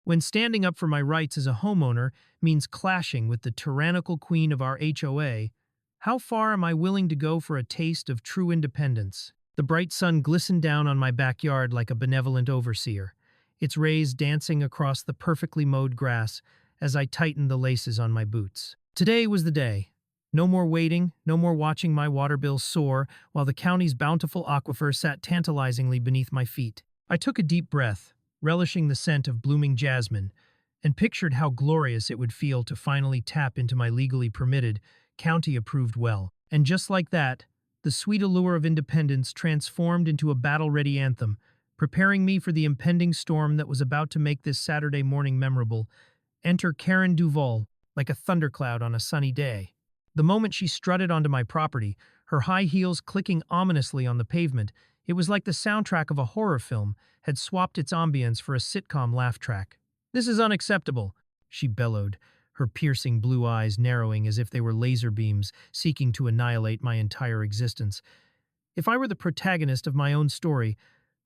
when standing up for my rights as a homeowner means clashing with the tyrannical queen of our HOA, how far am I willing to go for a taste of true independence? The bright sun glistened down on my backyard like a benevolent overseer, its rays dancing across the perfectly mowed grass as I tightened the laces on my boots. Today was the day. No more waiting, no more watching my water bill soar while the county's bountiful aquifer sat tantalizingly beneath my feet. I took a deep breath, relishing the scent of blooming jasmine, and pictured how glorious it would feel to finally tap into my legally permitted, county-approved well. And just like that, the sweet allure of independence transformed into a battle-ready anthem, preparing me for the impending storm that was about to make this Saturday morning memorable. Enter Karen Duvall, like a thundercloud on a sunny day. The moment she strutted onto my property, her high heels clicking ominously on the pavement, it was like the soundtrack of a horror film had swapped its ambience for a sitcom laugh track. "This is unacceptable," she bellowed, her piercing blue eyes narrowing as if they were laser beams seeking to annihilate my entire existence. If I were the protagonist of my own story,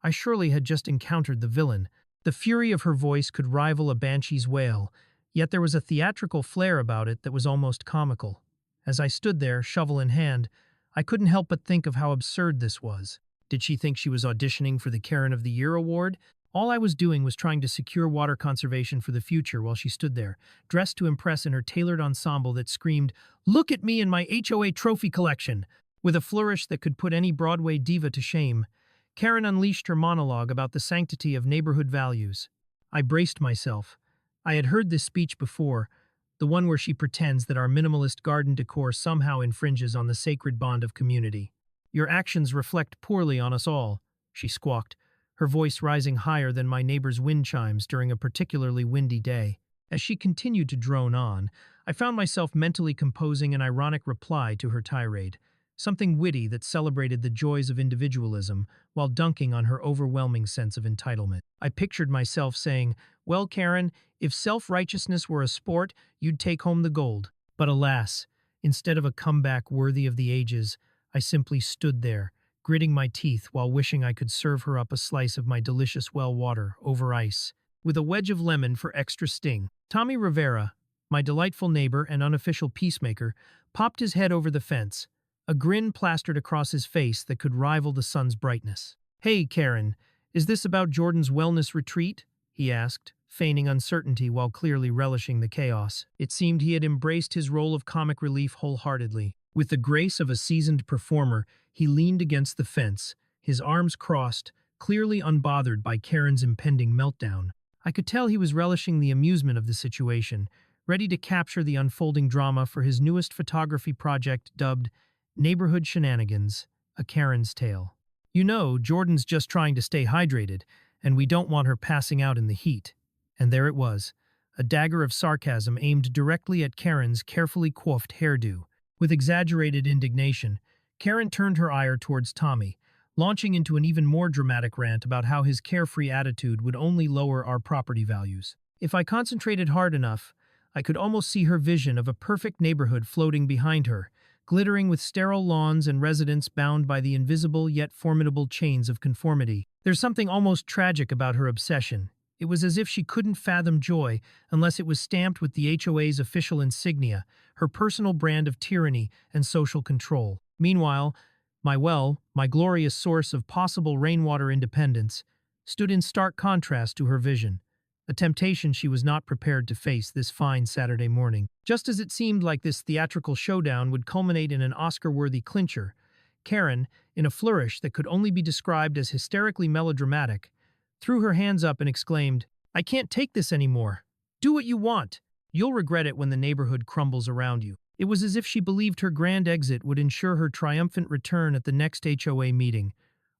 I surely had just encountered the villain. The fury of her voice could rival a banshee's wail, yet there was a theatrical flair about it that was almost comical. As I stood there, shovel in hand, I couldn't help but think of how absurd this was. Did she think she was auditioning for the Karen of the Year award? All I was doing was trying to secure water conservation for the future while she stood there, dressed to impress in her tailored ensemble that screamed, "Look at me and my HOA trophy collection!" With a flourish that could put any Broadway diva to shame, Karen unleashed her monologue about the sanctity of neighborhood values. I braced myself. I had heard this speech before, the one where she pretends that our minimalist garden decor somehow infringes on the sacred bond of community. "Your actions reflect poorly on us all," she squawked, her voice rising higher than my neighbor's wind chimes during a particularly windy day. As she continued to drone on, I found myself mentally composing an ironic reply to her tirade, something witty that celebrated the joys of individualism while dunking on her overwhelming sense of entitlement. I pictured myself saying, "Well, Karen, if self-righteousness were a sport, you'd take home the gold." But alas, instead of a comeback worthy of the ages, I simply stood there, gritting my teeth while wishing I could serve her up a slice of my delicious well water over ice, with a wedge of lemon for extra sting. Tommy Rivera, my delightful neighbor and unofficial peacemaker, popped his head over the fence, a grin plastered across his face that could rival the sun's brightness. "Hey, Karen, is this about Jordan's wellness retreat?" he asked, feigning uncertainty while clearly relishing the chaos. It seemed he had embraced his role of comic relief wholeheartedly. With the grace of a seasoned performer, he leaned against the fence, his arms crossed, clearly unbothered by Karen's impending meltdown. I could tell he was relishing the amusement of the situation, ready to capture the unfolding drama for his newest photography project dubbed Neighborhood Shenanigans, A Karen's Tale. "You know, Jordan's just trying to stay hydrated, and we don't want her passing out in the heat." And there it was, a dagger of sarcasm aimed directly at Karen's carefully coiffed hairdo. With exaggerated indignation, Karen turned her ire towards Tommy, launching into an even more dramatic rant about how his carefree attitude would only lower our property values. If I concentrated hard enough, I could almost see her vision of a perfect neighborhood floating behind her, glittering with sterile lawns and residents bound by the invisible yet formidable chains of conformity. There's something almost tragic about her obsession. It was as if she couldn't fathom joy unless it was stamped with the HOA's official insignia, her personal brand of tyranny and social control. Meanwhile, my glorious source of possible rainwater independence, stood in stark contrast to her vision, a temptation she was not prepared to face this fine Saturday morning. Just as it seemed like this theatrical showdown would culminate in an Oscar-worthy clincher, Karen, in a flourish that could only be described as hysterically melodramatic, threw her hands up and exclaimed, "I can't take this anymore. Do what you want. You'll regret it when the neighborhood crumbles around you." It was as if she believed her grand exit would ensure her triumphant return at the next HOA meeting,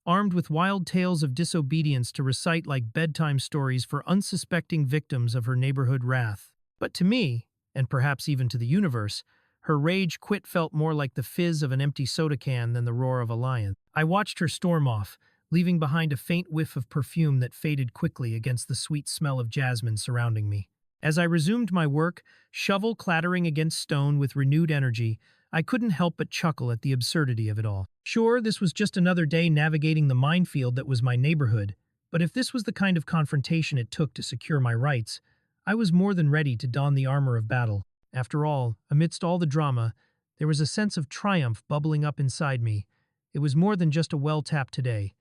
armed with wild tales of disobedience to recite like bedtime stories for unsuspecting victims of her neighborhood wrath. But to me, and perhaps even to the universe, her rage quit felt more like the fizz of an empty soda can than the roar of a lion. I watched her storm off, leaving behind a faint whiff of perfume that faded quickly against the sweet smell of jasmine surrounding me. As I resumed my work, shovel clattering against stone with renewed energy, I couldn't help but chuckle at the absurdity of it all. Sure, this was just another day navigating the minefield that was my neighborhood, But if this was the kind of confrontation it took to secure my rights, I was more than ready to don the armor of battle. After all, amidst all the drama, there was a sense of triumph bubbling up inside me. It was more than just a well-tapped today.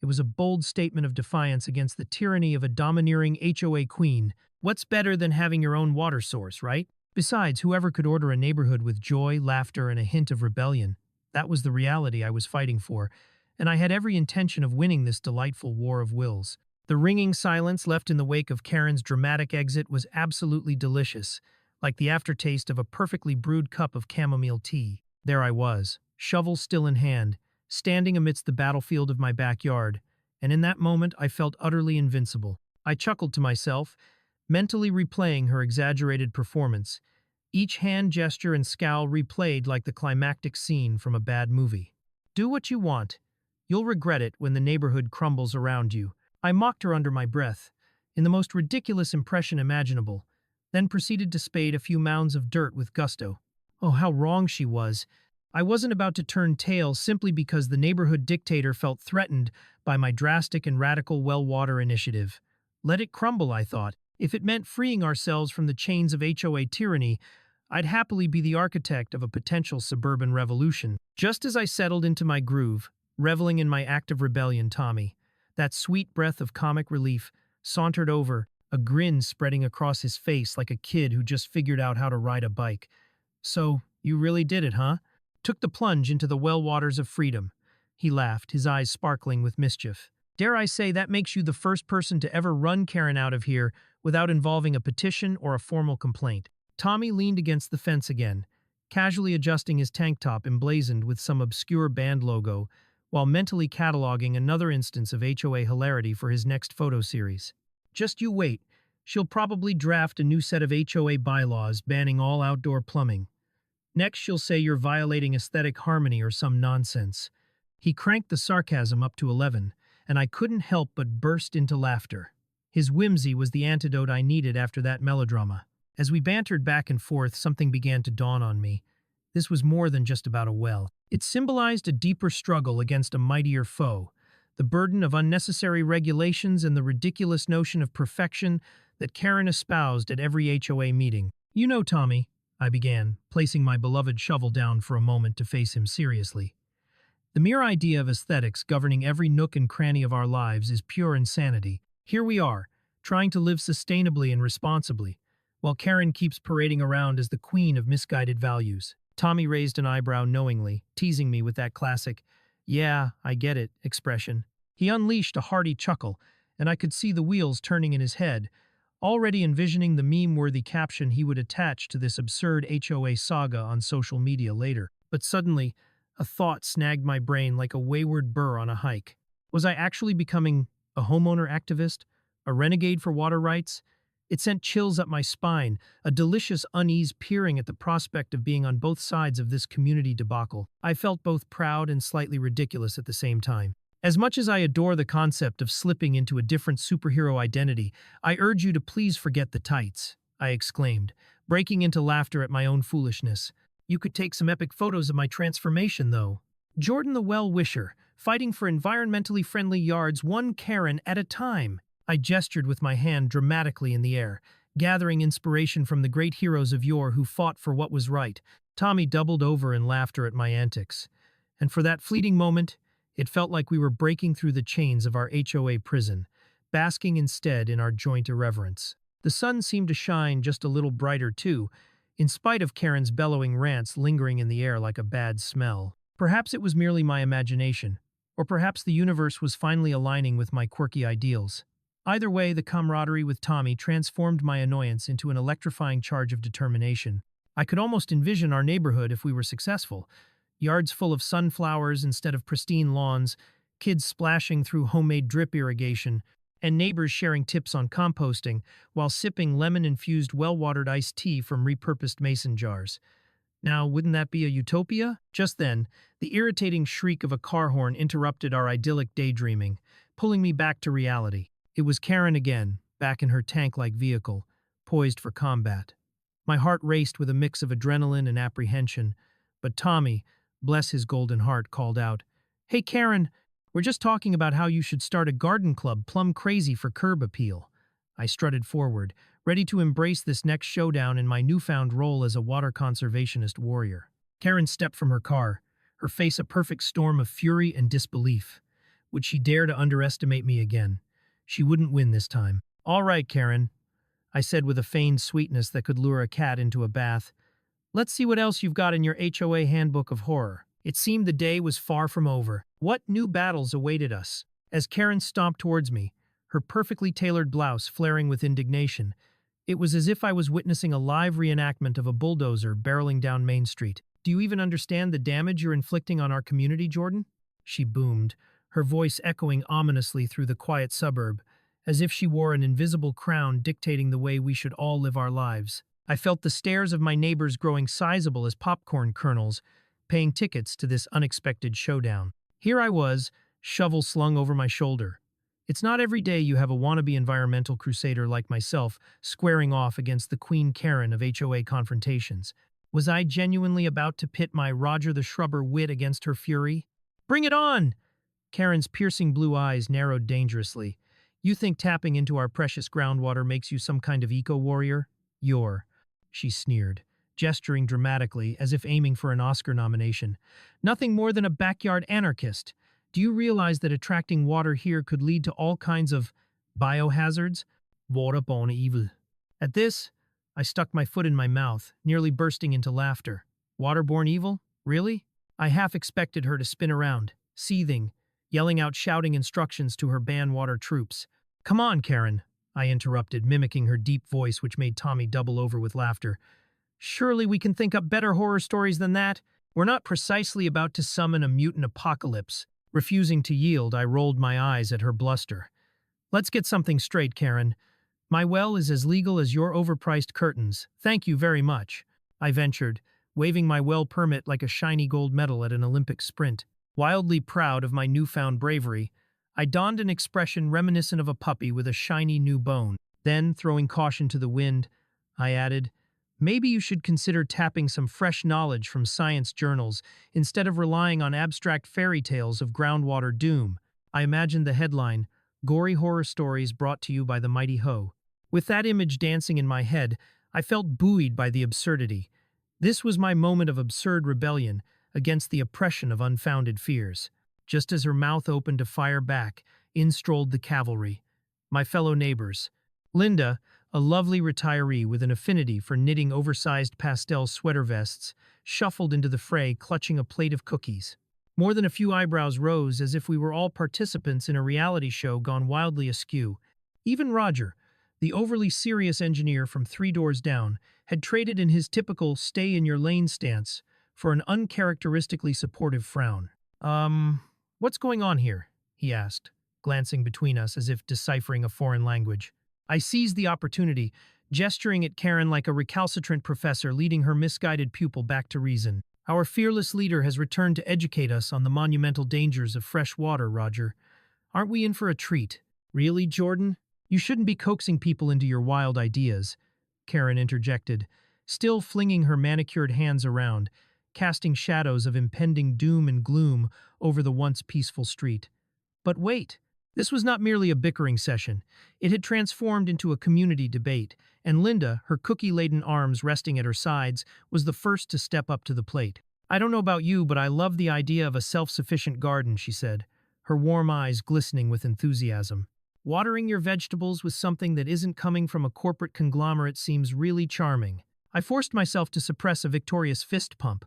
It was a bold statement of defiance against the tyranny of a domineering HOA queen. What's better than having your own water source, right? Besides, whoever could order a neighborhood with joy, laughter, and a hint of rebellion? That was the reality I was fighting for, and I had every intention of winning this delightful war of wills. The ringing silence left in the wake of Karen's dramatic exit was absolutely delicious, like the aftertaste of a perfectly brewed cup of chamomile tea. There I was, shovel still in hand, standing amidst the battlefield of my backyard, and in that moment I felt utterly invincible. I chuckled to myself, mentally replaying her exaggerated performance, each hand gesture and scowl replayed like the climactic scene from a bad movie. Do what you want. You'll regret it when the neighborhood crumbles around you. I mocked her under my breath, in the most ridiculous impression imaginable, then proceeded to spade a few mounds of dirt with gusto. Oh, how wrong she was. I wasn't about to turn tail simply because the neighborhood dictator felt threatened by my drastic and radical well water initiative. Let it crumble, I thought. If it meant freeing ourselves from the chains of HOA tyranny, I'd happily be the architect of a potential suburban revolution. Just as I settled into my groove, reveling in my act of rebellion, Tommy, that sweet breath of comic relief, sauntered over, a grin spreading across his face like a kid who just figured out how to ride a bike. So, you really did it, huh? Took the plunge into the well waters of freedom. He laughed, his eyes sparkling with mischief. Dare I say that makes you the first person to ever run Karen out of here without involving a petition or a formal complaint. Tommy leaned against the fence again, casually adjusting his tank top emblazoned with some obscure band logo, while mentally cataloging another instance of HOA hilarity for his next photo series. Just you wait. She'll probably draft a new set of HOA bylaws banning all outdoor plumbing. Next, she'll say you're violating aesthetic harmony or some nonsense. He cranked the sarcasm up to 11, and I couldn't help but burst into laughter. His whimsy was the antidote I needed after that melodrama. As we bantered back and forth, something began to dawn on me. This was more than just about a well. It symbolized a deeper struggle against a mightier foe, the burden of unnecessary regulations and the ridiculous notion of perfection that Karen espoused at every HOA meeting. You know, Tommy, I began, placing my beloved shovel down for a moment to face him seriously. The mere idea of aesthetics governing every nook and cranny of our lives is pure insanity. Here we are, trying to live sustainably and responsibly, while Karen keeps parading around as the queen of misguided values. Tommy raised an eyebrow knowingly, teasing me with that classic, "Yeah, I get it," expression. He unleashed a hearty chuckle, and I could see the wheels turning in his head, already envisioning the meme-worthy caption he would attach to this absurd HOA saga on social media later. But suddenly, a thought snagged my brain like a wayward burr on a hike. Was I actually becoming a homeowner activist? A renegade for water rights? It sent chills up my spine, a delicious unease peering at the prospect of being on both sides of this community debacle. I felt both proud and slightly ridiculous at the same time. As much as I adore the concept of slipping into a different superhero identity, I urge you to please forget the tights, I exclaimed, breaking into laughter at my own foolishness. You could take some epic photos of my transformation, though. Jordan the well-wisher, fighting for environmentally friendly yards one Karen at a time. I gestured with my hand dramatically in the air, gathering inspiration from the great heroes of yore who fought for what was right. Tommy doubled over in laughter at my antics. And for that fleeting moment, it felt like we were breaking through the chains of our HOA prison, basking instead in our joint irreverence. The sun seemed to shine just a little brighter too, in spite of Karen's bellowing rants lingering in the air like a bad smell. Perhaps it was merely my imagination, or perhaps the universe was finally aligning with my quirky ideals. Either way, the camaraderie with Tommy transformed my annoyance into an electrifying charge of determination. I could almost envision our neighborhood if we were successful. Yards full of sunflowers instead of pristine lawns, kids splashing through homemade drip irrigation, and neighbors sharing tips on composting while sipping lemon-infused well-watered iced tea from repurposed mason jars. Now, wouldn't that be a utopia? Just then, the irritating shriek of a car horn interrupted our idyllic daydreaming, pulling me back to reality. It was Karen again, back in her tank-like vehicle, poised for combat. My heart raced with a mix of adrenaline and apprehension, but Tommy, bless his golden heart, called out, "Hey, Karen, We're just talking about how you should start a garden club plumb crazy for curb appeal. I strutted forward, ready to embrace this next showdown in my newfound role as a water conservationist warrior. Karen stepped from her car, her face a perfect storm of fury and disbelief. Would she dare to underestimate me again? She wouldn't win this time. All right, Karen, I said with a feigned sweetness that could lure a cat into a bath. Let's see what else you've got in your HOA handbook of horror. It seemed the day was far from over. What new battles awaited us? As Karen stomped towards me, her perfectly tailored blouse flaring with indignation, it was as if I was witnessing a live reenactment of a bulldozer barreling down Main Street. Do you even understand the damage you're inflicting on our community, Jordan? She boomed, her voice echoing ominously through the quiet suburb, as if she wore an invisible crown dictating the way we should all live our lives. I felt the stares of my neighbors growing sizable as popcorn kernels, paying tickets to this unexpected showdown. Here I was, shovel slung over my shoulder. It's not every day you have a wannabe environmental crusader like myself squaring off against the Queen Karen of HOA confrontations. Was I genuinely about to pit my Roger the Shrubber wit against her fury? Bring it on! Karen's piercing blue eyes narrowed dangerously. You think tapping into our precious groundwater makes you some kind of eco-warrior? She sneered, gesturing dramatically as if aiming for an Oscar nomination. Nothing more than a backyard anarchist. Do you realize that attracting water here could lead to all kinds of biohazards? Waterborne evil. At this, I stuck my foot in my mouth, nearly bursting into laughter. Waterborne evil? Really? I half expected her to spin around, seething, yelling out shouting instructions to her ban-water troops. Come on, Karen, I interrupted, mimicking her deep voice which made Tommy double over with laughter. Surely we can think up better horror stories than that. We're not precisely about to summon a mutant apocalypse. Refusing to yield, I rolled my eyes at her bluster. Let's get something straight, Karen. My well is as legal as your overpriced curtains. Thank you very much, I ventured, waving my well permit like a shiny gold medal at an Olympic sprint. Wildly proud of my newfound bravery, I donned an expression reminiscent of a puppy with a shiny new bone. Then, throwing caution to the wind, I added, maybe you should consider tapping some fresh knowledge from science journals instead of relying on abstract fairy tales of groundwater doom. I imagined the headline, Gory Horror Stories Brought to You by the Mighty Ho. With that image dancing in my head, I felt buoyed by the absurdity. This was my moment of absurd rebellion against the oppression of unfounded fears. Just as her mouth opened to fire back, in strolled the cavalry. My fellow neighbors. Linda, a lovely retiree with an affinity for knitting oversized pastel sweater vests, shuffled into the fray clutching a plate of cookies. More than a few eyebrows rose as if we were all participants in a reality show gone wildly askew. Even Roger, the overly serious engineer from 3 doors down, had traded in his typical stay-in-your-lane stance for an uncharacteristically supportive frown. What's going on here? He asked, glancing between us as if deciphering a foreign language. I seized the opportunity, gesturing at Karen like a recalcitrant professor leading her misguided pupil back to reason. Our fearless leader has returned to educate us on the monumental dangers of fresh water, Roger. Aren't we in for a treat? Really, Jordan? You shouldn't be coaxing people into your wild ideas, Karen interjected, still flinging her manicured hands around, casting shadows of impending doom and gloom over the once peaceful street. But wait, this was not merely a bickering session. It had transformed into a community debate, and Linda, her cookie-laden arms resting at her sides, was the first to step up to the plate. I don't know about you, but I love the idea of a self-sufficient garden, she said, her warm eyes glistening with enthusiasm. Watering your vegetables with something that isn't coming from a corporate conglomerate seems really charming. I forced myself to suppress a victorious fist pump.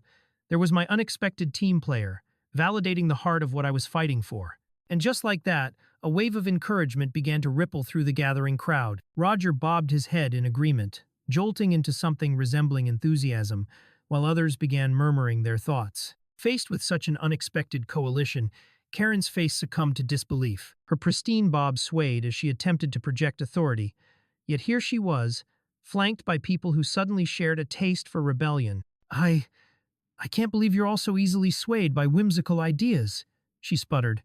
There was my unexpected team player, validating the heart of what I was fighting for. And just like that, a wave of encouragement began to ripple through the gathering crowd. Roger bobbed his head in agreement, jolting into something resembling enthusiasm, while others began murmuring their thoughts. Faced with such an unexpected coalition, Karen's face succumbed to disbelief. Her pristine bob swayed as she attempted to project authority. Yet here she was, flanked by people who suddenly shared a taste for rebellion. I can't believe you're all so easily swayed by whimsical ideas, she sputtered,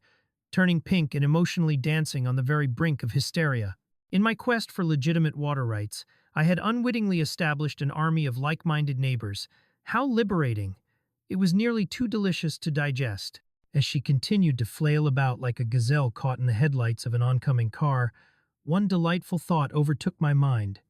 turning pink and emotionally dancing on the very brink of hysteria. In my quest for legitimate water rights, I had unwittingly established an army of like-minded neighbors. How liberating! It was nearly too delicious to digest. As she continued to flail about like a gazelle caught in the headlights of an oncoming car, one delightful thought overtook my mind.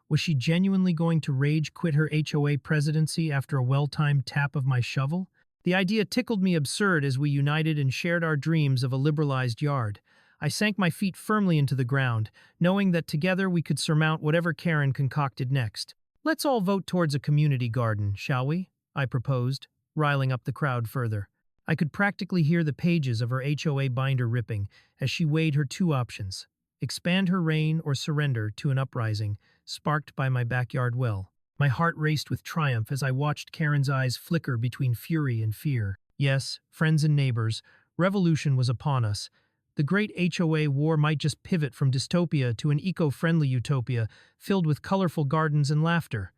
Was she genuinely going to rage quit her HOA presidency after a well-timed tap of my shovel? The idea tickled me absurd as we united and shared our dreams of a liberalized yard. I sank my feet firmly into the ground, knowing that together we could surmount whatever Karen concocted next. "Let's all vote towards a community garden, shall we?" I proposed, riling up the crowd further. I could practically hear the pages of her HOA binder ripping as she weighed her two options: expand her reign or surrender to an uprising, sparked by my backyard well. My heart raced with triumph as I watched Karen's eyes flicker between fury and fear. Yes, friends and neighbors, revolution was upon us. The great HOA war might just pivot from dystopia to an eco-friendly utopia filled with colorful gardens and laughter.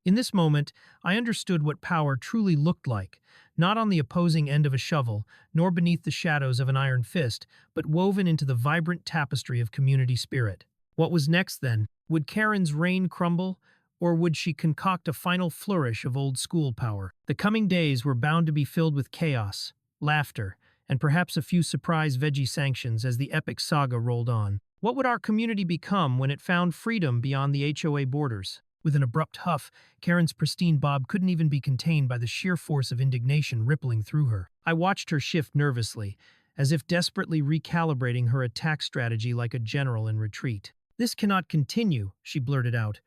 In this moment, I understood what power truly looked like, not on the opposing end of a shovel, nor beneath the shadows of an iron fist, but woven into the vibrant tapestry of community spirit. What was next then? Would Karen's reign crumble, or would she concoct a final flourish of old-school power? The coming days were bound to be filled with chaos, laughter, and perhaps a few surprise veggie sanctions as the epic saga rolled on. What would our community become when it found freedom beyond the HOA borders? With an abrupt huff, Karen's pristine bob couldn't even be contained by the sheer force of indignation rippling through her. I watched her shift nervously, as if desperately recalibrating her attack strategy like a general in retreat. "This cannot continue," she blurted out.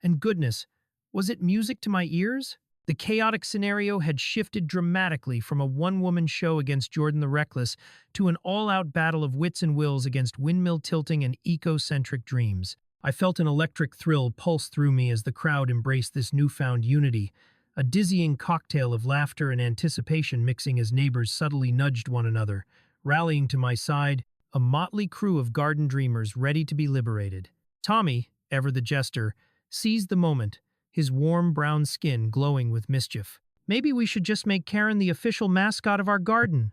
And goodness, was it music to my ears? The chaotic scenario had shifted dramatically from a one-woman show against Jordan the Reckless to an all-out battle of wits and wills against windmill tilting and eco-centric dreams. I felt an electric thrill pulse through me as the crowd embraced this newfound unity, a dizzying cocktail of laughter and anticipation mixing as neighbors subtly nudged one another, rallying to my side, a motley crew of garden dreamers ready to be liberated. Tommy, ever the jester, seized the moment, his warm brown skin glowing with mischief. "Maybe we should just make Karen the official mascot of our garden.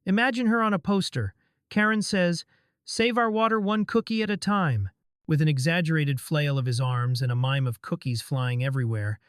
Imagine her on a poster. Karen says, 'Save our water one cookie at a time.'" With an exaggerated flail of his arms and a mime of cookies flying everywhere,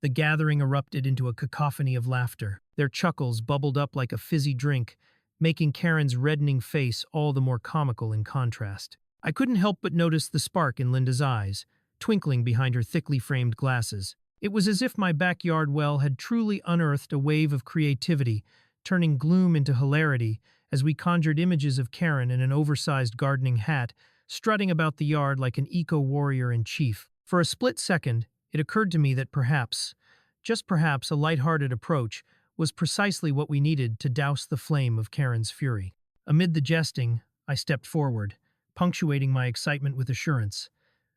the gathering erupted into a cacophony of laughter. Their chuckles bubbled up like a fizzy drink, making Karen's reddening face all the more comical in contrast. I couldn't help but notice the spark in Linda's eyes, twinkling behind her thickly framed glasses. It was as if my backyard well had truly unearthed a wave of creativity, turning gloom into hilarity as we conjured images of Karen in an oversized gardening hat, strutting about the yard like an eco-warrior in chief. For a split second, it occurred to me that perhaps, just perhaps, a light-hearted approach was precisely what we needed to douse the flame of Karen's fury. Amid the jesting, I stepped forward, punctuating my excitement with assurance.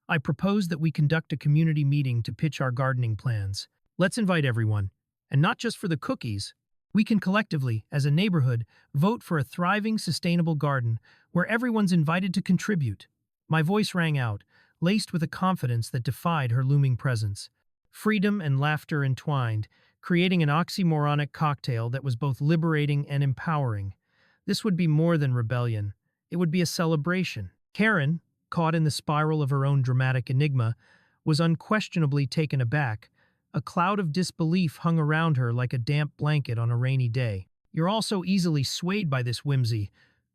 I proposed that we conduct a community meeting to pitch our gardening plans. Let's invite everyone, and not just for the cookies. We can collectively, as a neighborhood, vote for a thriving, sustainable garden where everyone's invited to contribute. My voice rang out, laced with a confidence that defied her looming presence. Freedom and laughter entwined, creating an oxymoronic cocktail that was both liberating and empowering. This would be more than rebellion. It would be a celebration. Karen, caught in the spiral of her own dramatic enigma, was unquestionably taken aback. A cloud of disbelief hung around her like a damp blanket on a rainy day. "You're all so easily swayed by this whimsy.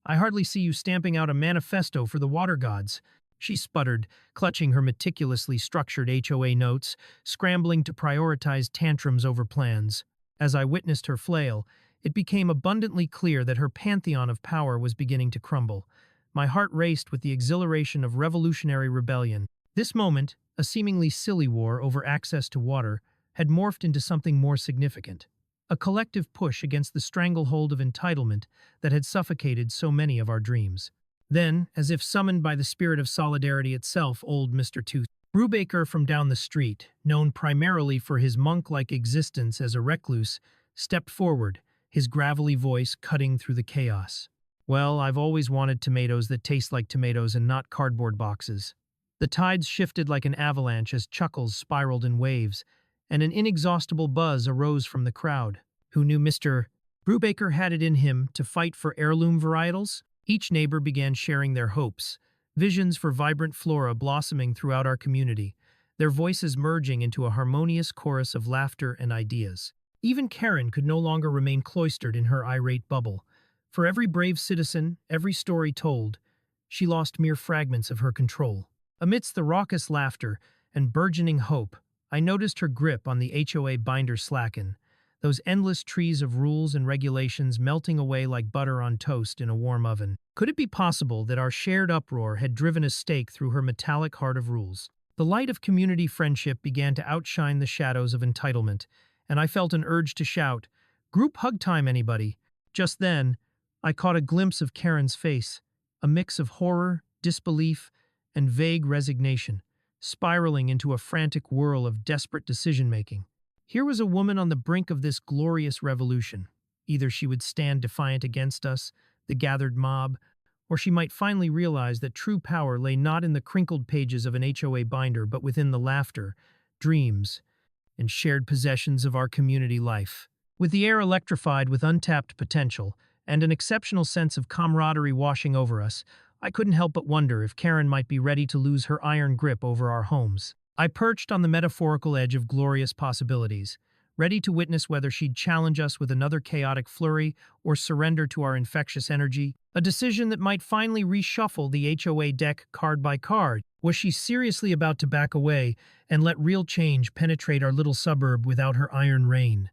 I hardly see you stamping out a manifesto for the water gods," she sputtered, clutching her meticulously structured HOA notes, scrambling to prioritize tantrums over plans. As I witnessed her flail, it became abundantly clear that her pantheon of power was beginning to crumble. My heart raced with the exhilaration of revolutionary rebellion. This moment, a seemingly silly war over access to water, had morphed into something more significant. A collective push against the stranglehold of entitlement that had suffocated so many of our dreams. Then, as if summoned by the spirit of solidarity itself, old Mr. Tooth Brubaker from down the street, known primarily for his monk-like existence as a recluse, stepped forward, his gravelly voice cutting through the chaos. "Well, I've always wanted tomatoes that taste like tomatoes and not cardboard boxes." The tides shifted like an avalanche as chuckles spiraled in waves, and an inexhaustible buzz arose from the crowd. Who knew Mr. Brubaker had it in him to fight for heirloom varietals? Each neighbor began sharing their hopes, visions for vibrant flora blossoming throughout our community, their voices merging into a harmonious chorus of laughter and ideas. Even Karen could no longer remain cloistered in her irate bubble. For every brave citizen, every story told, she lost mere fragments of her control. Amidst the raucous laughter and burgeoning hope, I noticed her grip on the HOA binder slacken, those endless trees of rules and regulations melting away like butter on toast in a warm oven. Could it be possible that our shared uproar had driven a stake through her metallic heart of rules? The light of community friendship began to outshine the shadows of entitlement, and I felt an urge to shout, "Group hug time, anybody!" Just then, I caught a glimpse of Karen's face, a mix of horror, disbelief, and vague resignation, spiraling into a frantic whirl of desperate decision-making. Here was a woman on the brink of this glorious revolution. Either she would stand defiant against us, the gathered mob, or she might finally realize that true power lay not in the crinkled pages of an HOA binder but within the laughter, dreams, and shared possessions of our community life. With the air electrified with untapped potential and an exceptional sense of camaraderie washing over us, I couldn't help but wonder if Karen might be ready to lose her iron grip over our homes. I perched on the metaphorical edge of glorious possibilities, ready to witness whether she'd challenge us with another chaotic flurry or surrender to our infectious energy, a decision that might finally reshuffle the HOA deck card by card. Was she seriously about to back away and let real change penetrate our little suburb without her iron reign?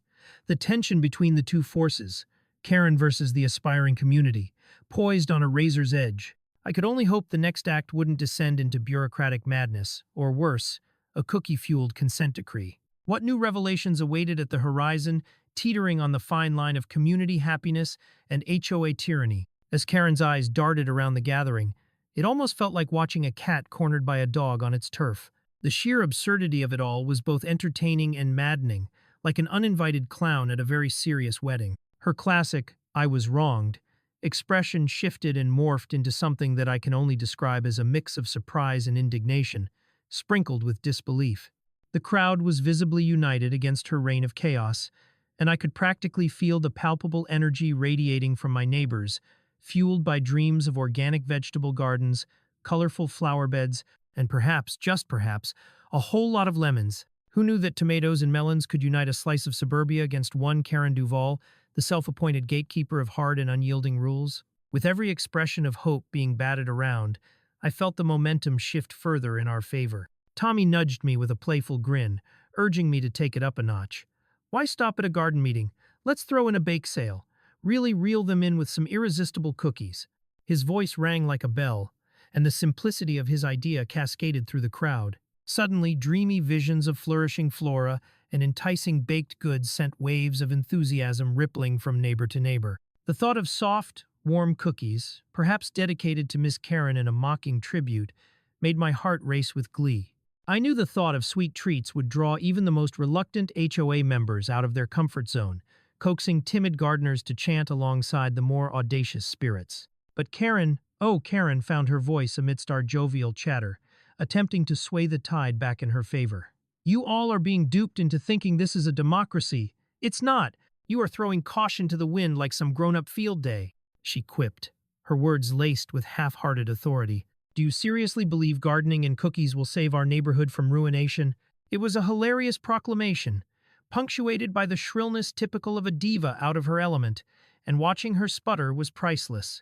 The tension between the two forces, Karen versus the aspiring community, poised on a razor's edge. I could only hope the next act wouldn't descend into bureaucratic madness, or worse, a cookie-fueled consent decree. What new revelations awaited at the horizon, teetering on the fine line of community happiness and HOA tyranny? As Karen's eyes darted around the gathering, it almost felt like watching a cat cornered by a dog on its turf. The sheer absurdity of it all was both entertaining and maddening, like an uninvited clown at a very serious wedding. Her classic, "I was wronged," expression shifted and morphed into something that I can only describe as a mix of surprise and indignation, sprinkled with disbelief. The crowd was visibly united against her reign of chaos, and I could practically feel the palpable energy radiating from my neighbors, fueled by dreams of organic vegetable gardens, colorful flower beds, and perhaps, just perhaps, a whole lot of lemons. Who knew that tomatoes and melons could unite a slice of suburbia against one Karen Duvall, the self-appointed gatekeeper of hard and unyielding rules? With every expression of hope being batted around, I felt the momentum shift further in our favor. Tommy nudged me with a playful grin, urging me to take it up a notch. "Why stop at a garden meeting? Let's throw in a bake sale. Really reel them in with some irresistible cookies." His voice rang like a bell, and the simplicity of his idea cascaded through the crowd. Suddenly, dreamy visions of flourishing flora and enticing baked goods sent waves of enthusiasm rippling from neighbor to neighbor. The thought of soft, warm cookies, perhaps dedicated to Miss Karen in a mocking tribute, made my heart race with glee. I knew the thought of sweet treats would draw even the most reluctant HOA members out of their comfort zone, coaxing timid gardeners to chant alongside the more audacious spirits. But Karen, oh Karen, found her voice amidst our jovial chatter, attempting to sway the tide back in her favor. "You all are being duped into thinking this is a democracy. It's not. You are throwing caution to the wind like some grown-up field day," she quipped, her words laced with half-hearted authority. "Do you seriously believe gardening and cookies will save our neighborhood from ruination?" It was a hilarious proclamation, punctuated by the shrillness typical of a diva out of her element, and watching her sputter was priceless.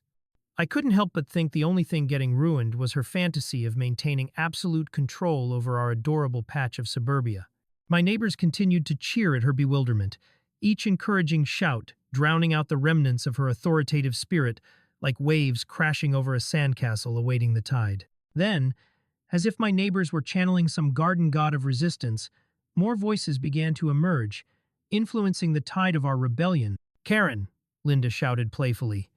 I couldn't help but think the only thing getting ruined was her fantasy of maintaining absolute control over our adorable patch of suburbia. My neighbors continued to cheer at her bewilderment, each encouraging shout drowning out the remnants of her authoritative spirit like waves crashing over a sandcastle awaiting the tide. Then, as if my neighbors were channeling some garden god of resistance, more voices began to emerge, influencing the tide of our rebellion. "Karen," Linda shouted playfully,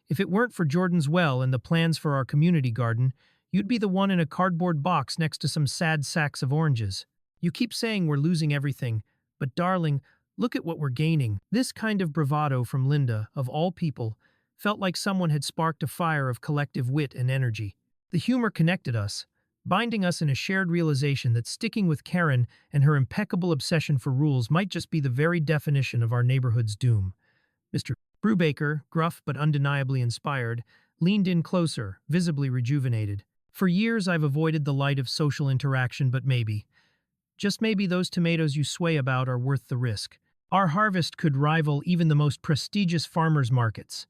"if it weren't for Jordan's well and the plans for our community garden, you'd be the one in a cardboard box next to some sad sacks of oranges. You keep saying we're losing everything, but darling, look at what we're gaining." This kind of bravado from Linda, of all people, felt like someone had sparked a fire of collective wit and energy. The humor connected us, binding us in a shared realization that sticking with Karen and her impeccable obsession for rules might just be the very definition of our neighborhood's doom. Mr. Brubaker, gruff but undeniably inspired, leaned in closer, visibly rejuvenated. "For years I've avoided the light of social interaction, but maybe, just maybe, those tomatoes you sway about are worth the risk. Our harvest could rival even the most prestigious farmers markets,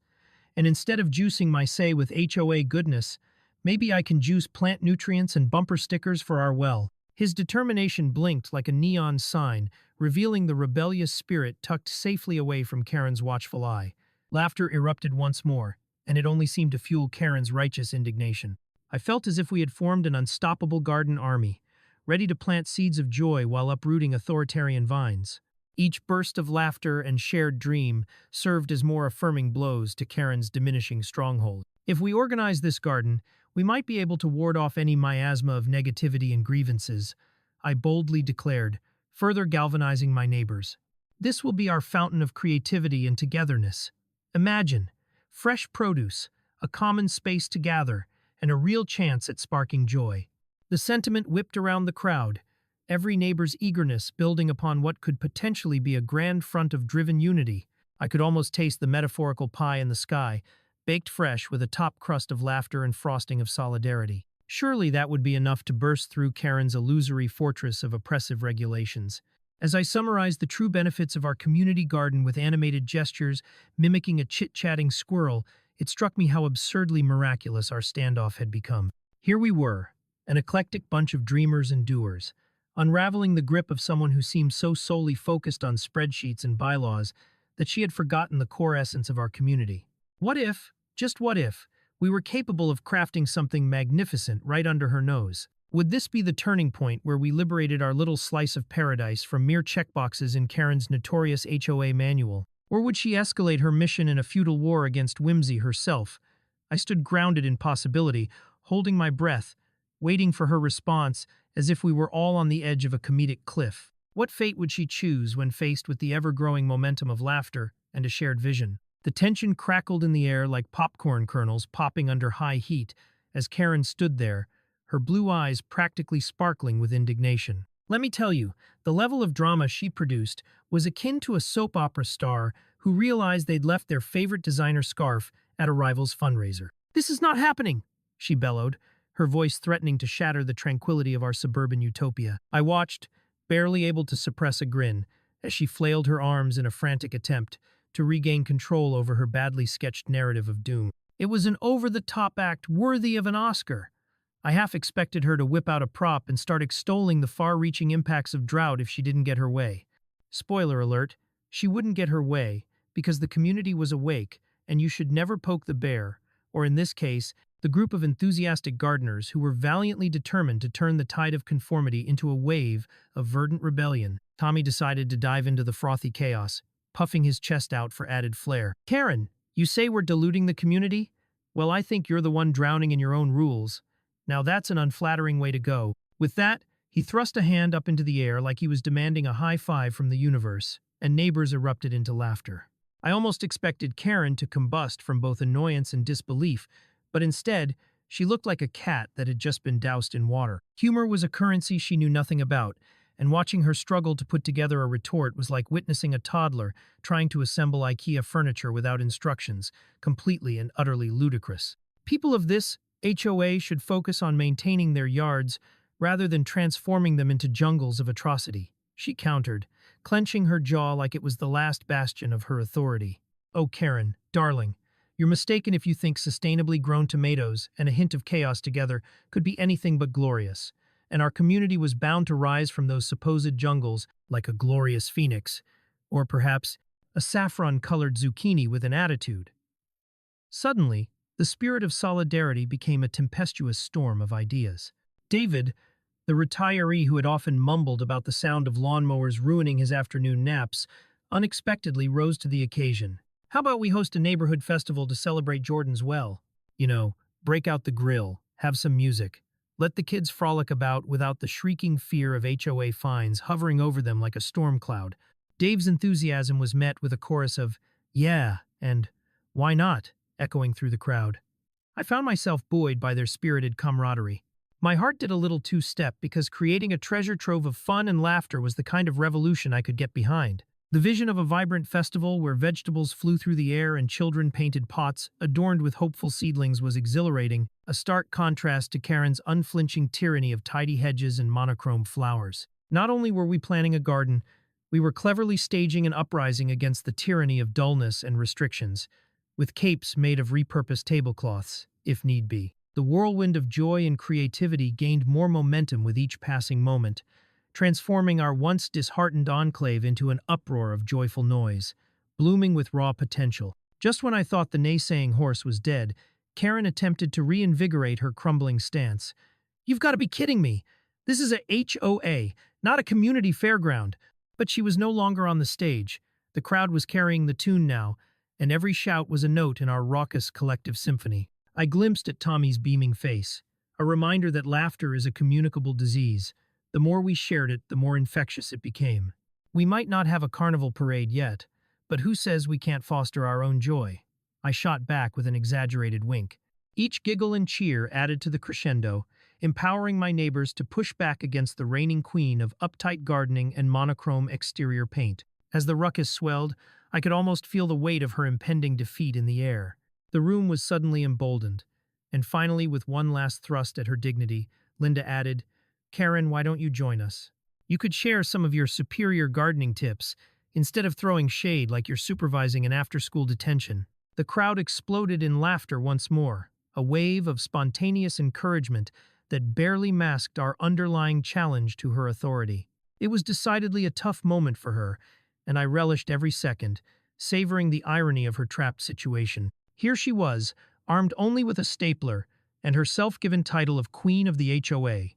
and instead of juicing my say with HOA goodness, maybe I can juice plant nutrients and bumper stickers for our well. His determination blinked like a neon sign, revealing the rebellious spirit tucked safely away from Karen's watchful eye. Laughter erupted once more, and it only seemed to fuel Karen's righteous indignation. I felt as if we had formed an unstoppable garden army, ready to plant seeds of joy while uprooting authoritarian vines. Each burst of laughter and shared dream served as more affirming blows to Karen's diminishing stronghold. If we organize this garden, we might be able to ward off any miasma of negativity and grievances, I boldly declared, further galvanizing my neighbors. This will be our fountain of creativity and togetherness. Imagine, fresh produce, a common space to gather, and a real chance at sparking joy. The sentiment whipped around the crowd, every neighbor's eagerness building upon what could potentially be a grand front of driven unity. I could almost taste the metaphorical pie in the sky, baked fresh with a top crust of laughter and frosting of solidarity. Surely that would be enough to burst through Karen's illusory fortress of oppressive regulations. As I summarized the true benefits of our community garden with animated gestures, mimicking a chit-chatting squirrel, it struck me how absurdly miraculous our standoff had become. Here we were, an eclectic bunch of dreamers and doers, unraveling the grip of someone who seemed so solely focused on spreadsheets and bylaws that she had forgotten the core essence of our community. What if, just what if, we were capable of crafting something magnificent right under her nose? Would this be the turning point where we liberated our little slice of paradise from mere checkboxes in Karen's notorious HOA manual? Or would she escalate her mission in a feudal war against whimsy herself? I stood grounded in possibility, holding my breath, waiting for her response as if we were all on the edge of a comedic cliff. What fate would she choose when faced with the ever-growing momentum of laughter and a shared vision? The tension crackled in the air like popcorn kernels popping under high heat as Karen stood there, her blue eyes practically sparkling with indignation. Let me tell you, the level of drama she produced was akin to a soap opera star who realized they'd left their favorite designer scarf at a rival's fundraiser. "This is not happening," she bellowed, her voice threatening to shatter the tranquility of our suburban utopia. I watched, barely able to suppress a grin, as she flailed her arms in a frantic attempt to regain control over her badly sketched narrative of doom. It was an over-the-top act worthy of an Oscar. I half expected her to whip out a prop and start extolling the far-reaching impacts of drought if she didn't get her way. Spoiler alert, she wouldn't get her way because the community was awake and you should never poke the bear, or in this case, the group of enthusiastic gardeners who were valiantly determined to turn the tide of conformity into a wave of verdant rebellion. Tommy decided to dive into the frothy chaos, puffing his chest out for added flair. "Karen, you say we're diluting the community? Well, I think you're the one drowning in your own rules. Now that's an unflattering way to go." With that, he thrust a hand up into the air like he was demanding a high five from the universe, and neighbors erupted into laughter. I almost expected Karen to combust from both annoyance and disbelief, but instead, she looked like a cat that had just been doused in water. Humor was a currency she knew nothing about, and watching her struggle to put together a retort was like witnessing a toddler trying to assemble IKEA furniture without instructions, completely and utterly ludicrous. People of this HOA should focus on maintaining their yards rather than transforming them into jungles of atrocity, she countered, clenching her jaw like it was the last bastion of her authority. "Oh, Karen, darling, you're mistaken if you think sustainably grown tomatoes and a hint of chaos together could be anything but glorious, and our community was bound to rise from those supposed jungles like a glorious phoenix, or perhaps a saffron-colored zucchini with an attitude." Suddenly, the spirit of solidarity became a tempestuous storm of ideas. David, the retiree who had often mumbled about the sound of lawnmowers ruining his afternoon naps, unexpectedly rose to the occasion. "How about we host a neighborhood festival to celebrate Jordan's well? You know, break out the grill, have some music. Let the kids frolic about without the shrieking fear of HOA fines hovering over them like a storm cloud." Dave's enthusiasm was met with a chorus of, "Yeah," and "Why not?" echoing through the crowd. I found myself buoyed by their spirited camaraderie. My heart did a little two-step because creating a treasure trove of fun and laughter was the kind of revolution I could get behind. The vision of a vibrant festival where vegetables flew through the air and children painted pots adorned with hopeful seedlings was exhilarating, a stark contrast to Karen's unflinching tyranny of tidy hedges and monochrome flowers. Not only were we planning a garden, we were cleverly staging an uprising against the tyranny of dullness and restrictions. with capes made of repurposed tablecloths, if need be. The whirlwind of joy and creativity gained more momentum with each passing moment, transforming our once disheartened enclave into an uproar of joyful noise, blooming with raw potential. Just when I thought the naysaying horse was dead, Karen attempted to reinvigorate her crumbling stance. "You've got to be kidding me! This is a HOA, not a community fairground." But she was no longer on the stage. The crowd was carrying the tune now, and every shout was a note in our raucous collective symphony. I glimpsed at Tommy's beaming face, a reminder that laughter is a communicable disease. The more we shared it, the more infectious it became. We might not have a carnival parade yet, but who says we can't foster our own joy? I shot back with an exaggerated wink. Each giggle and cheer added to the crescendo, empowering my neighbors to push back against the reigning queen of uptight gardening and monochrome exterior paint. As the ruckus swelled, I could almost feel the weight of her impending defeat in the air. The room was suddenly emboldened, and finally, with one last thrust at her dignity, Linda added, "Karen, why don't you join us? You could share some of your superior gardening tips, instead of throwing shade like you're supervising an after-school detention." The crowd exploded in laughter once more, a wave of spontaneous encouragement that barely masked our underlying challenge to her authority. It was decidedly a tough moment for her, and I relished every second, savoring the irony of her trapped situation. Here she was, armed only with a stapler, and her self-given title of Queen of the HOA,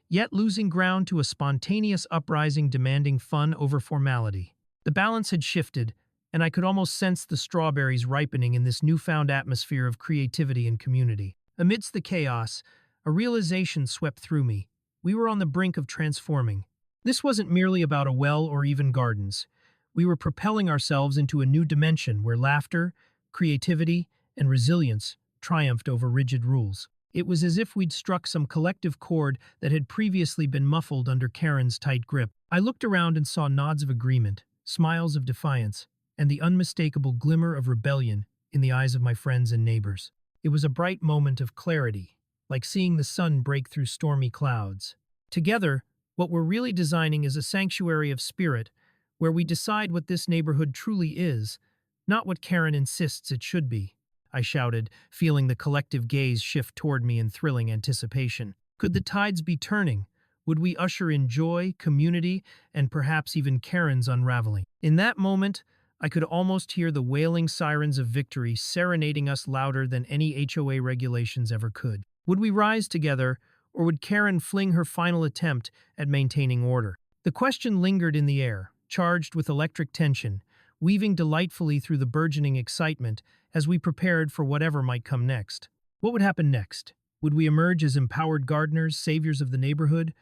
yet losing ground to a spontaneous uprising demanding fun over formality. The balance had shifted, and I could almost sense the strawberries ripening in this newfound atmosphere of creativity and community. Amidst the chaos, a realization swept through me. We were on the brink of transforming. This wasn't merely about a well or even gardens. We were propelling ourselves into a new dimension where laughter, creativity, and resilience triumphed over rigid rules. It was as if we'd struck some collective chord that had previously been muffled under Karen's tight grip. I looked around and saw nods of agreement, smiles of defiance, and the unmistakable glimmer of rebellion in the eyes of my friends and neighbors. It was a bright moment of clarity, like seeing the sun break through stormy clouds. Together, what we're really designing is a sanctuary of spirit, where we decide what this neighborhood truly is, not what Karen insists it should be, I shouted, feeling the collective gaze shift toward me in thrilling anticipation. Could the tides be turning? Would we usher in joy, community, and perhaps even Karen's unraveling? In that moment, I could almost hear the wailing sirens of victory serenading us louder than any HOA regulations ever could. Would we rise together, or would Karen fling her final attempt at maintaining order? The question lingered in the air, charged with electric tension, weaving delightfully through the burgeoning excitement as we prepared for whatever might come next. What would happen next? Would we emerge as empowered gardeners, saviors of the neighborhood?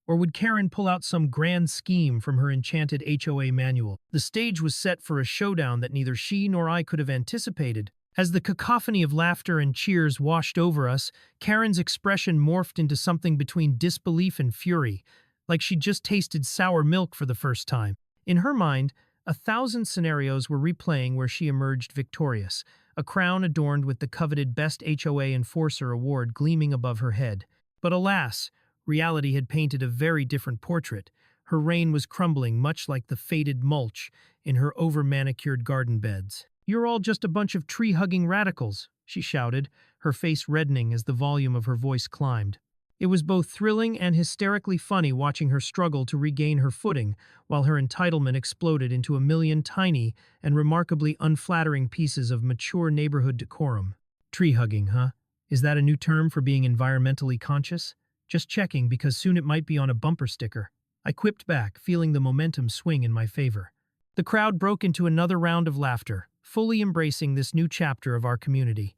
Or would Karen pull out some grand scheme from her enchanted HOA manual? The stage was set for a showdown that neither she nor I could have anticipated. As the cacophony of laughter and cheers washed over us, Karen's expression morphed into something between disbelief and fury, like she'd just tasted sour milk for the first time. In her mind, 1,000 scenarios were replaying where she emerged victorious, a crown adorned with the coveted Best HOA Enforcer award gleaming above her head. But alas, reality had painted a very different portrait. Her reign was crumbling much like the faded mulch in her over-manicured garden beds. "You're all just a bunch of tree-hugging radicals," she shouted, her face reddening as the volume of her voice climbed. It was both thrilling and hysterically funny watching her struggle to regain her footing while her entitlement exploded into a million tiny and remarkably unflattering pieces of mature neighborhood decorum. Tree-hugging, huh? Is that a new term for being environmentally conscious? Just checking because soon it might be on a bumper sticker. I quipped back, feeling the momentum swing in my favor. The crowd broke into another round of laughter, fully embracing this new chapter of our community.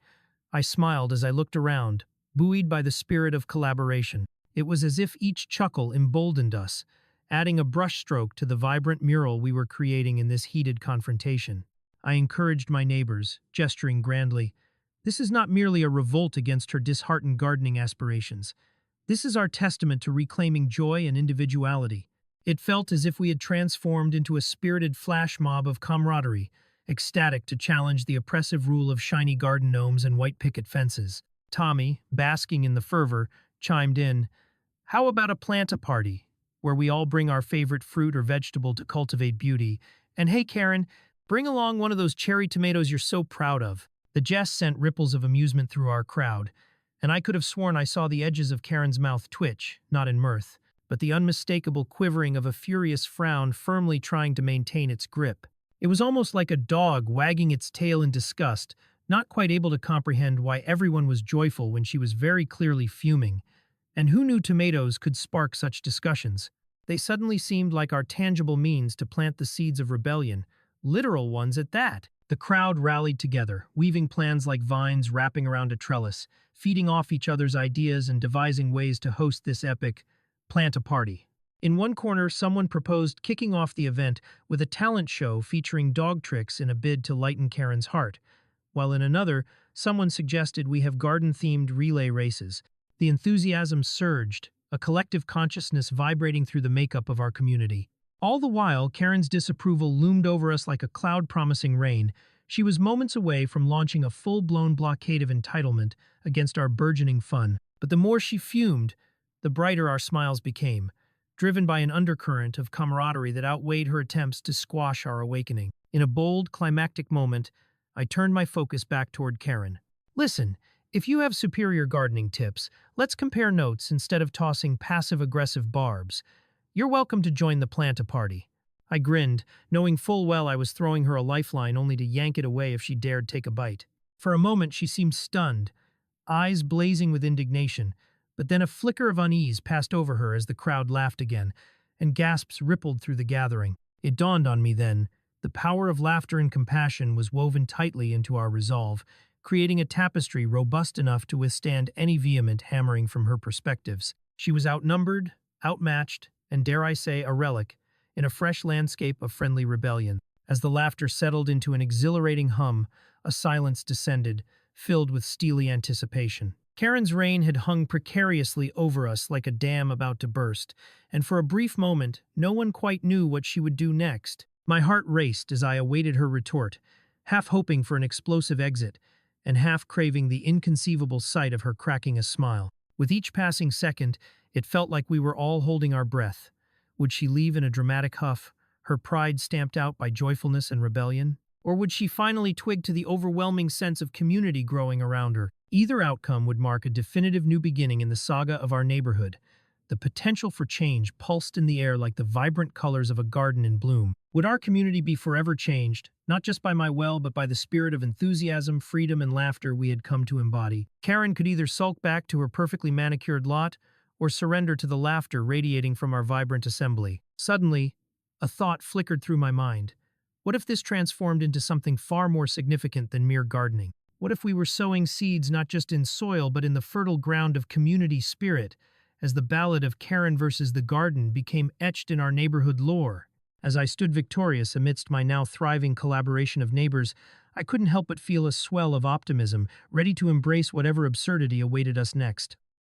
I smiled as I looked around, buoyed by the spirit of collaboration. It was as if each chuckle emboldened us, adding a brushstroke to the vibrant mural we were creating in this heated confrontation. I encouraged my neighbors, gesturing grandly. This is not merely a revolt against her disheartened gardening aspirations. This is our testament to reclaiming joy and individuality. It felt as if we had transformed into a spirited flash mob of camaraderie, ecstatic to challenge the oppressive rule of shiny garden gnomes and white picket fences. Tommy, basking in the fervor, chimed in, "How about a plant-a-party, where we all bring our favorite fruit or vegetable to cultivate beauty? And hey, Karen, bring along one of those cherry tomatoes you're so proud of." The jest sent ripples of amusement through our crowd, and I could have sworn I saw the edges of Karen's mouth twitch, not in mirth, but the unmistakable quivering of a furious frown firmly trying to maintain its grip. It was almost like a dog wagging its tail in disgust, not quite able to comprehend why everyone was joyful when she was very clearly fuming. And who knew tomatoes could spark such discussions? They suddenly seemed like our tangible means to plant the seeds of rebellion, literal ones at that. The crowd rallied together, weaving plans like vines wrapping around a trellis, feeding off each other's ideas and devising ways to host this epic plant a party. In one corner, someone proposed kicking off the event with a talent show featuring dog tricks in a bid to lighten Karen's heart, while in another, someone suggested we have garden-themed relay races. The enthusiasm surged, a collective consciousness vibrating through the makeup of our community. All the while, Karen's disapproval loomed over us like a cloud promising rain. She was moments away from launching a full-blown blockade of entitlement against our burgeoning fun. But the more she fumed, the brighter our smiles became, driven by an undercurrent of camaraderie that outweighed her attempts to squash our awakening. In a bold, climactic moment, I turned my focus back toward Karen. Listen, if you have superior gardening tips, let's compare notes instead of tossing passive-aggressive barbs. You're welcome to join the plant-a-party. I grinned, knowing full well I was throwing her a lifeline only to yank it away if she dared take a bite. For a moment she seemed stunned, eyes blazing with indignation, but then a flicker of unease passed over her as the crowd laughed again, and gasps rippled through the gathering. It dawned on me then, the power of laughter and compassion was woven tightly into our resolve, creating a tapestry robust enough to withstand any vehement hammering from her perspectives. She was outnumbered, outmatched, and dare I say, a relic, in a fresh landscape of friendly rebellion. As the laughter settled into an exhilarating hum, a silence descended, filled with steely anticipation. Karen's reign had hung precariously over us like a dam about to burst, and for a brief moment, no one quite knew what she would do next. My heart raced as I awaited her retort, half hoping for an explosive exit, and half craving the inconceivable sight of her cracking a smile. With each passing second, it felt like we were all holding our breath. Would she leave in a dramatic huff, her pride stamped out by joyfulness and rebellion? Or would she finally twig to the overwhelming sense of community growing around her? Either outcome would mark a definitive new beginning in the saga of our neighborhood. The potential for change pulsed in the air like the vibrant colors of a garden in bloom. Would our community be forever changed, not just by my well, but by the spirit of enthusiasm, freedom, and laughter we had come to embody? Karen could either sulk back to her perfectly manicured lot, or surrender to the laughter radiating from our vibrant assembly. Suddenly, a thought flickered through my mind. What if this transformed into something far more significant than mere gardening? What if we were sowing seeds not just in soil, but in the fertile ground of community spirit, as the ballad of Karen versus the garden became etched in our neighborhood lore? As I stood victorious amidst my now thriving collaboration of neighbors, I couldn't help but feel a swell of optimism, ready to embrace whatever absurdity awaited us next.